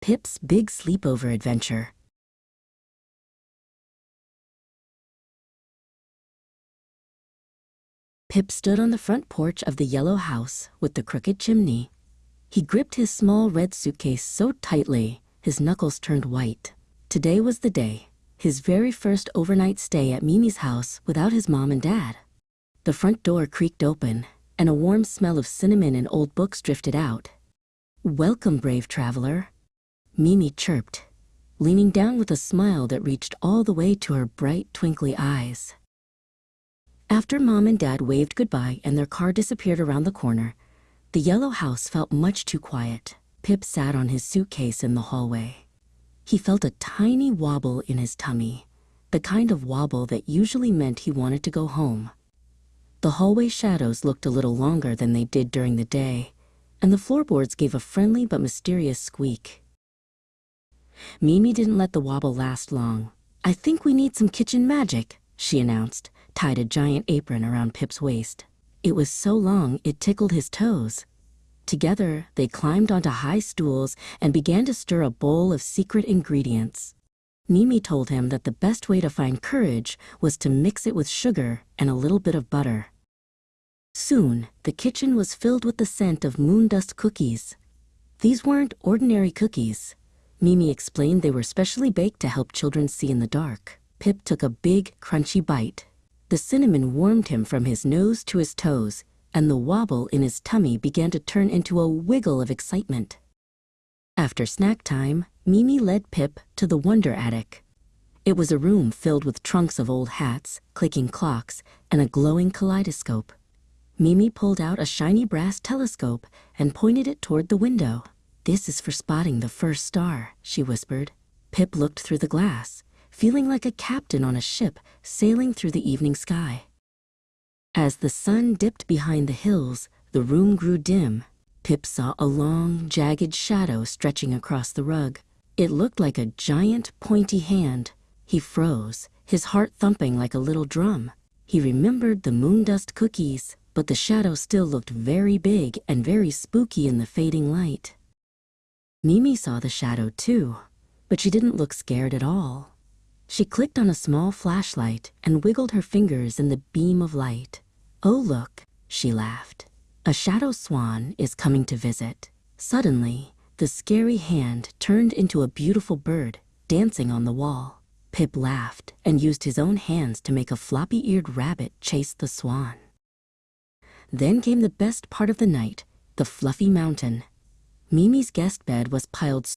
Pip's Big Sleepover Adventure. Pip stood on the front porch of the yellow house with the crooked chimney. He gripped his small red suitcase so tightly, his knuckles turned white. Today was the day, his very first overnight stay at Mimi's house without his mom and dad. The front door creaked open, and a warm smell of cinnamon and old books drifted out. "Welcome, brave traveler," Mimi chirped, leaning down with a smile that reached all the way to her bright, twinkly eyes. After Mom and Dad waved goodbye and their car disappeared around the corner, the yellow house felt much too quiet. Pip sat on his suitcase in the hallway. He felt a tiny wobble in his tummy, the kind of wobble that usually meant he wanted to go home. The hallway shadows looked a little longer than they did during the day, and the floorboards gave a friendly but mysterious squeak. Mimi didn't let the wobble last long. "I think we need some kitchen magic," she announced, tied a giant apron around Pip's waist. It was so long it tickled his toes. Together, they climbed onto high stools and began to stir a bowl of secret ingredients. Mimi told him that the best way to find courage was to mix it with sugar and a little bit of butter. Soon, the kitchen was filled with the scent of moon dust cookies. These weren't ordinary cookies. Mimi explained they were specially baked to help children see in the dark. Pip took a big, crunchy bite. The cinnamon warmed him from his nose to his toes, and the wobble in his tummy began to turn into a wiggle of excitement. After snack time, Mimi led Pip to the Wonder Attic. It was a room filled with trunks of old hats, clicking clocks, and a glowing kaleidoscope. Mimi pulled out a shiny brass telescope and pointed it toward the window. "This is for spotting the first star," she whispered. Pip looked through the glass, feeling like a captain on a ship sailing through the evening sky. As the sun dipped behind the hills, the room grew dim. Pip saw a long, jagged shadow stretching across the rug. It looked like a giant, pointy hand. He froze, his heart thumping like a little drum. He remembered the moon dust cookies, but the shadow still looked very big and very spooky in the fading light. Mimi saw the shadow too, but she didn't look scared at all. She clicked on a small flashlight and wiggled her fingers in the beam of light. "Oh, look," she laughed. "A shadow swan is coming to visit." Suddenly, the scary hand turned into a beautiful bird, dancing on the wall. Pip laughed and used his own hands to make a floppy-eared rabbit chase the swan. Then came the best part of the night, the fluffy mountain. Mimi's guest bed was piled